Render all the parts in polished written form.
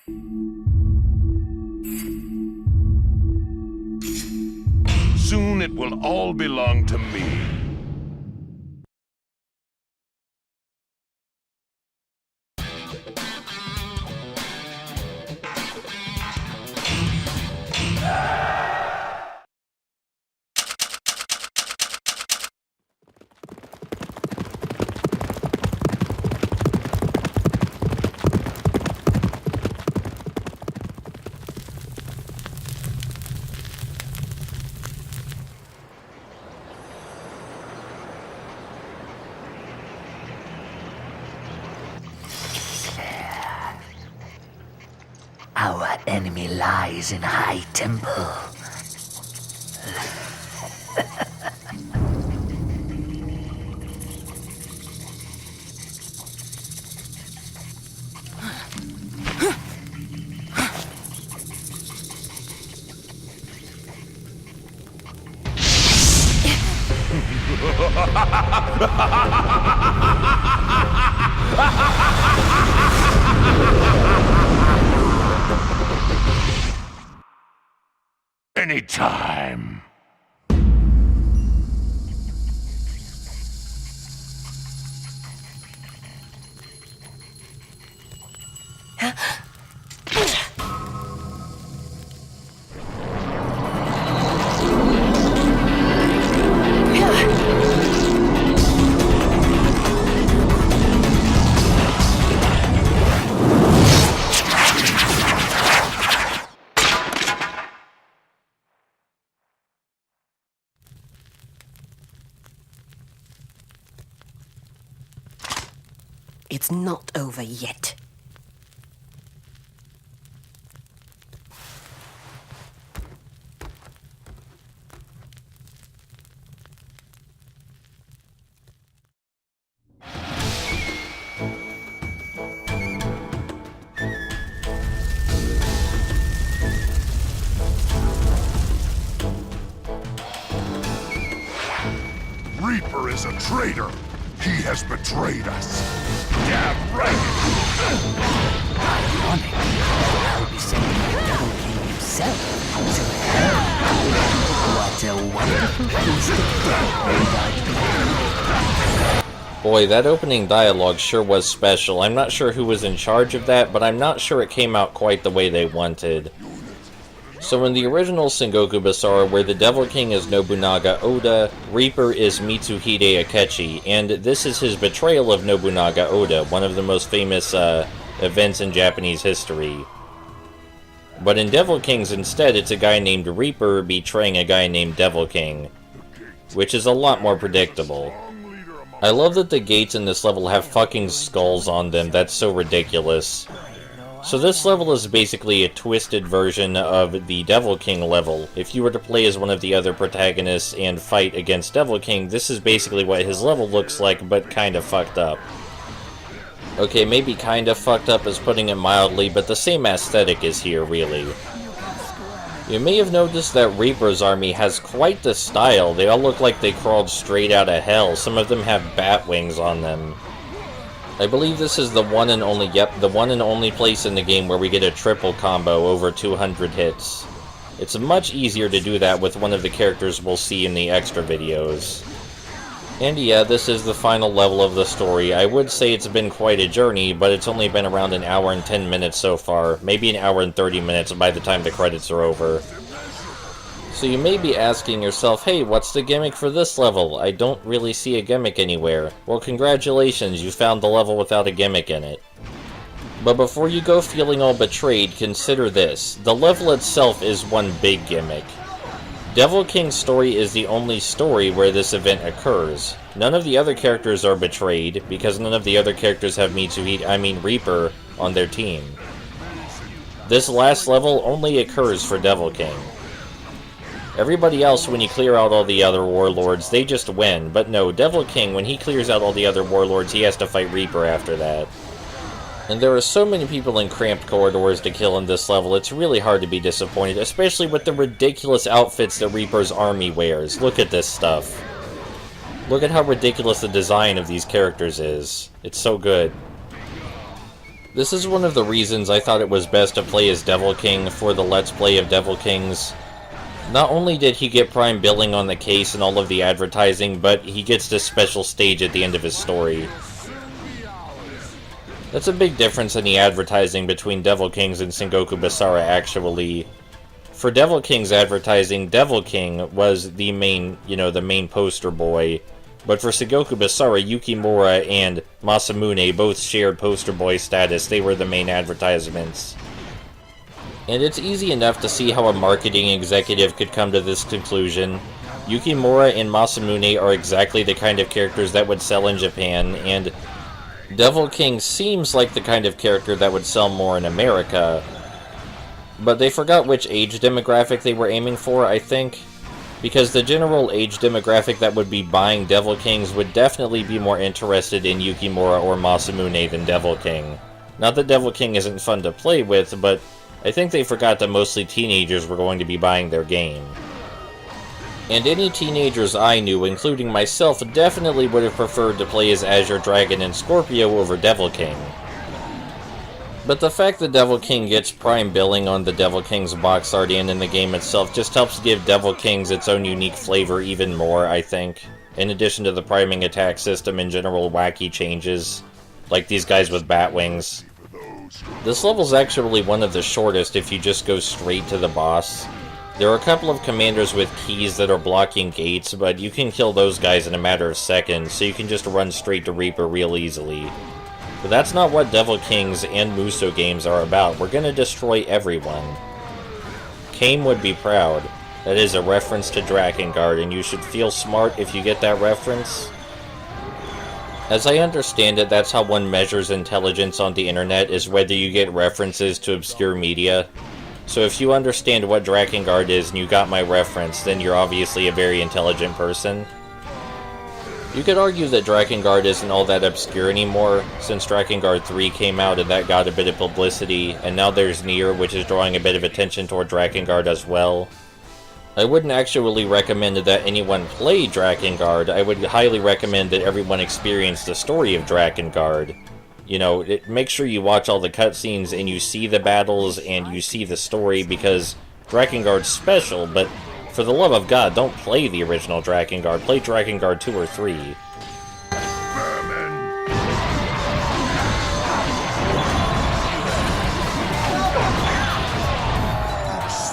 Soon it will all belong to me. Our enemy lies in High Temple. Anytime. It's not over yet. Reaper is a traitor. He has betrayed us. Damn right. Ironic. I'll be sending the Devil King himself to hell. What a wonderful piece of death. Boy, that opening dialogue sure was special. I'm not sure who was in charge of that, but I'm not sure it came out quite the way they wanted. So in the original Sengoku Basara, where the Devil King is Nobunaga Oda, Reaper is Mitsuhide Akechi, and this is his betrayal of Nobunaga Oda, one of the most famous events in Japanese history. But in Devil Kings instead, it's a guy named Reaper betraying a guy named Devil King, which is a lot more predictable. I love that the gates in this level have fucking skulls on them. That's so ridiculous. So this level is basically a twisted version of the Devil King level. If you were to play as one of the other protagonists and fight against Devil King, this is basically what his level looks like, but kinda fucked up. Okay, maybe kinda fucked up is putting it mildly, but the same aesthetic is here, really. You may have noticed that Reaper's army has quite the style. They all look like they crawled straight out of hell. Some of them have bat wings on them. I believe this is the one and only place in the game where we get a triple combo over 200 hits. It's much easier to do that with one of the characters we'll see in the extra videos. And yeah, this is the final level of the story. I would say it's been quite a journey, but it's only been around an hour and 10 minutes so far. Maybe an hour and 30 minutes by the time the credits are over. So you may be asking yourself, hey, what's the gimmick for this level? I don't really see a gimmick anywhere. Well, congratulations, you found the level without a gimmick in it. But before you go feeling all betrayed, consider this. The level itself is one big gimmick. Devil King's story is the only story where this event occurs. None of the other characters are betrayed, because none of the other characters have Reaper, on their team. This last level only occurs for Devil King. Everybody else, when you clear out all the other warlords, they just win. But no, Devil King, when he clears out all the other warlords, he has to fight Reaper after that. And there are so many people in cramped corridors to kill in this level, it's really hard to be disappointed, especially with the ridiculous outfits that Reaper's army wears. Look at this stuff. Look at how ridiculous the design of these characters is. It's so good. This is one of the reasons I thought it was best to play as Devil King for the Let's Play of Devil Kings. Not only did he get prime billing on the case and all of the advertising, but he gets this special stage at the end of his story. That's a big difference in the advertising between Devil Kings and Sengoku Basara, actually. For Devil King's advertising, Devil King was the main, the main poster boy. But for Sengoku Basara, Yukimura and Masamune both shared poster boy status. They were the main advertisements. And it's easy enough to see how a marketing executive could come to this conclusion. Yukimura and Masamune are exactly the kind of characters that would sell in Japan, and Devil King seems like the kind of character that would sell more in America. But they forgot which age demographic they were aiming for, I think. Because the general age demographic that would be buying Devil Kings would definitely be more interested in Yukimura or Masamune than Devil King. Not that Devil King isn't fun to play with, but I think they forgot that mostly teenagers were going to be buying their game. And any teenagers I knew, including myself, definitely would have preferred to play as Azure Dragon and Scorpio over Devil King. But the fact that Devil King gets prime billing on the Devil King's box art and in the game itself just helps give Devil Kings its own unique flavor even more, I think. In addition to the priming attack system and general wacky changes, like these guys with bat wings. This level's actually one of the shortest if you just go straight to the boss. There are a couple of commanders with keys that are blocking gates, but you can kill those guys in a matter of seconds, so you can just run straight to Reaper real easily. But that's not what Devil Kings and Musou games are about. We're gonna destroy everyone. Kame would be proud. That is a reference to Drakengard, and you should feel smart if you get that reference. As I understand it, that's how one measures intelligence on the internet, is whether you get references to obscure media. So if you understand what Drakengard is and you got my reference, then you're obviously a very intelligent person. You could argue that Drakengard isn't all that obscure anymore, since Drakengard 3 came out and that got a bit of publicity, and now there's Nier, which is drawing a bit of attention toward Drakengard as well. I wouldn't actually recommend that anyone play Drakengard. I would highly recommend that everyone experience the story of Drakengard. Make sure you watch all the cutscenes and you see the battles and you see the story, because Drakengard's special, but for the love of God, don't play the original Drakengard. Play Drakengard 2 or 3.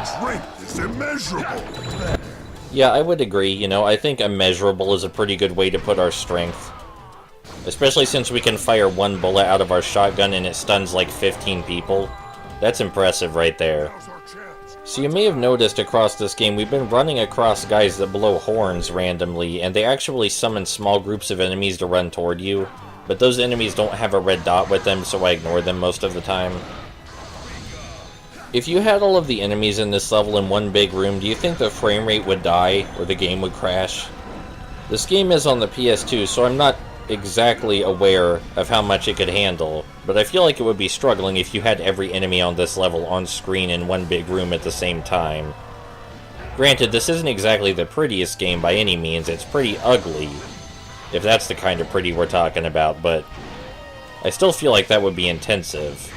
Strength is immeasurable. Yeah, I would agree. I think immeasurable is a pretty good way to put our strength. Especially since we can fire one bullet out of our shotgun and it stuns like 15 people. That's impressive right there. So you may have noticed across this game, we've been running across guys that blow horns randomly, and they actually summon small groups of enemies to run toward you. But those enemies don't have a red dot with them, so I ignore them most of the time. If you had all of the enemies in this level in one big room, do you think the frame rate would die, or the game would crash? This game is on the PS2, so I'm not exactly aware of how much it could handle, but I feel like it would be struggling if you had every enemy on this level on screen in one big room at the same time. Granted, this isn't exactly the prettiest game by any means, it's pretty ugly, if that's the kind of pretty we're talking about, but I still feel like that would be intensive.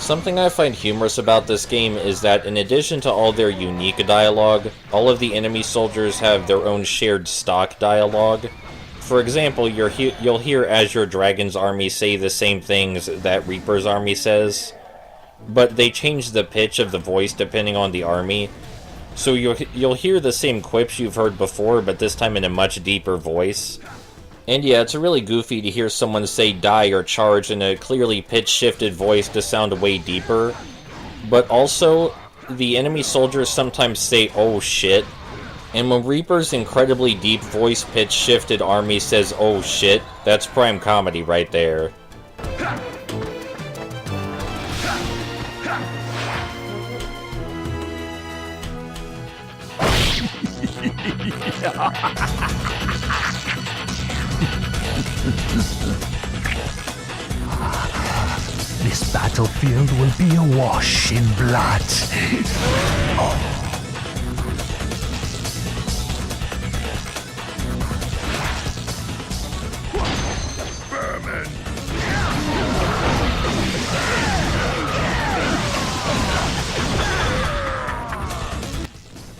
Something I find humorous about this game is that in addition to all their unique dialogue, all of the enemy soldiers have their own shared stock dialogue. For example, you'll hear Azure Dragon's army say the same things that Reaper's army says, but they change the pitch of the voice depending on the army. So you'll hear the same quips you've heard before, but this time in a much deeper voice. And yeah, it's really goofy to hear someone say die or charge in a clearly pitch-shifted voice to sound way deeper. But also, the enemy soldiers sometimes say oh shit. And when Reaper's incredibly deep voice pitch shifted army says oh shit, that's prime comedy right there. This battlefield will be awash in blood.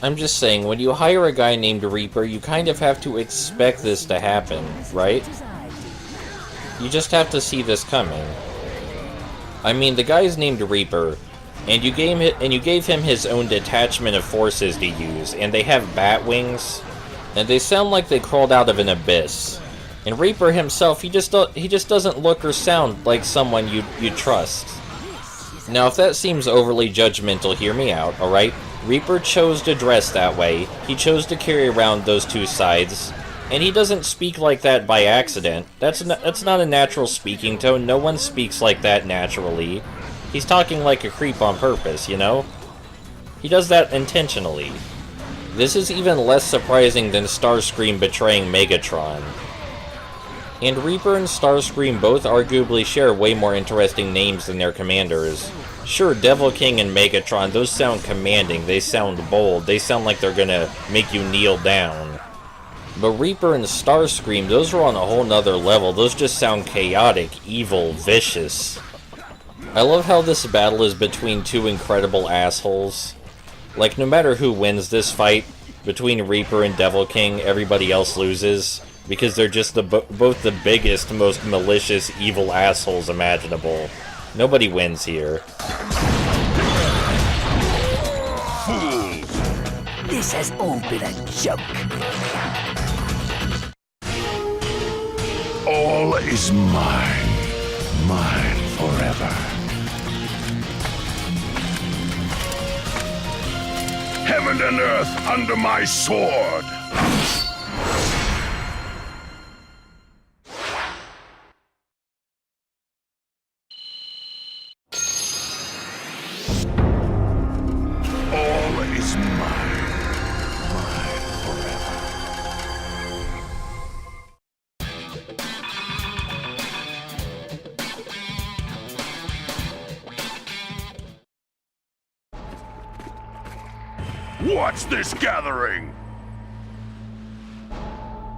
I'm just saying, when you hire a guy named Reaper, you kind of have to expect this to happen, right? You just have to see this coming. I mean, the guy's named Reaper, and you gave him his own detachment of forces to use, and they have bat wings, and they sound like they crawled out of an abyss. And Reaper himself, he just doesn't look or sound like someone you trust. Now, if that seems overly judgmental, hear me out, alright? Reaper chose to dress that way, he chose to carry around those two sides, and he doesn't speak like that by accident. That's not a natural speaking tone, no one speaks like that naturally. He's talking like a creep on purpose, you know? He does that intentionally. This is even less surprising than Starscream betraying Megatron. And Reaper and Starscream both arguably share way more interesting names than their commanders. Sure, Devil King and Megatron, those sound commanding, they sound bold, they sound like they're gonna make you kneel down. But Reaper and Starscream, those are on a whole nother level, those just sound chaotic, evil, vicious. I love how this battle is between two incredible assholes. Like, no matter who wins this fight, between Reaper and Devil King, everybody else loses. Because they're just both the biggest, most malicious, evil assholes imaginable. Nobody wins here. This has all been a joke. All is mine. Mine forever. Heaven and earth under my sword! All is mine. Mine forever. What's this gathering?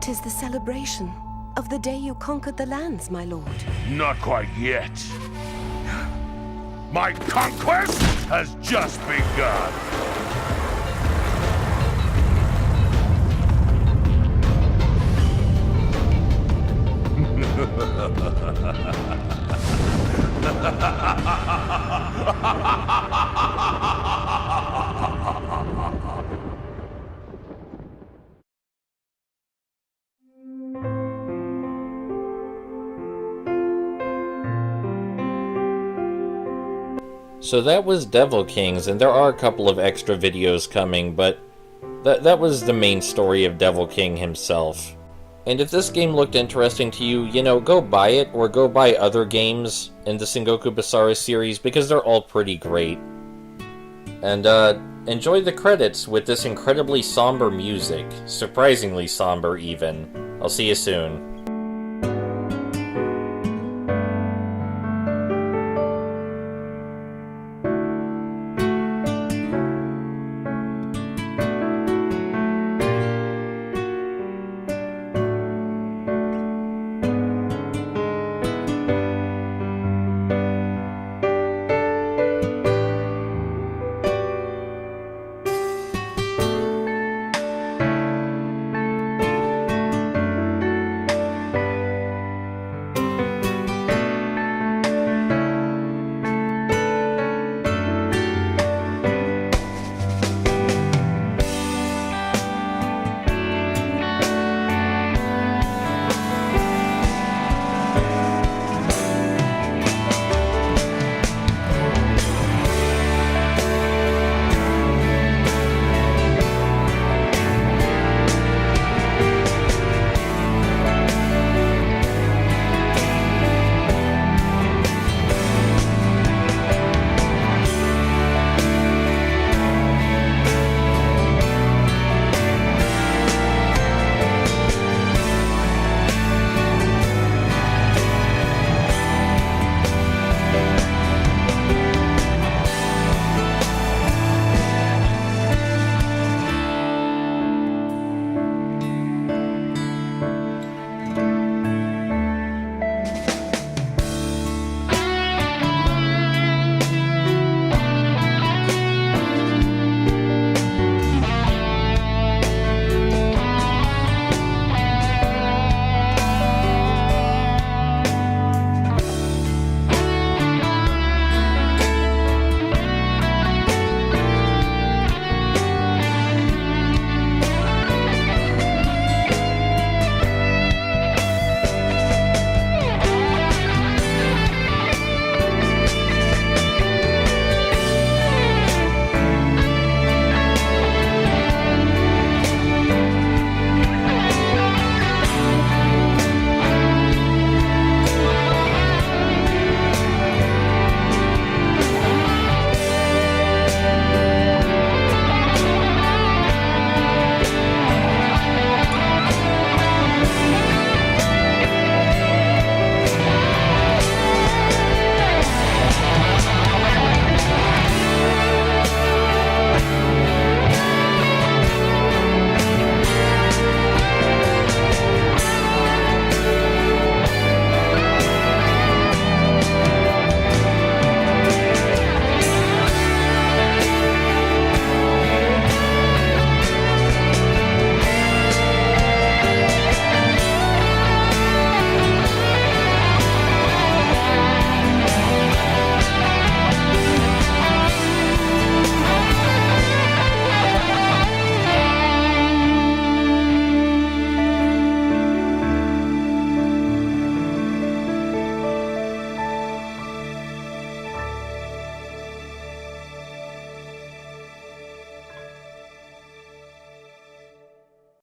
'Tis the celebration of the day you conquered the lands, my lord. Not quite yet. My conquest has just begun. So that was Devil Kings, and there are a couple of extra videos coming, but that was the main story of Devil King himself. And if this game looked interesting to you, you know, go buy it, or go buy other games in the Sengoku Basara series, because they're all pretty great. And, enjoy the credits with this incredibly somber music. Surprisingly somber, even. I'll see you soon.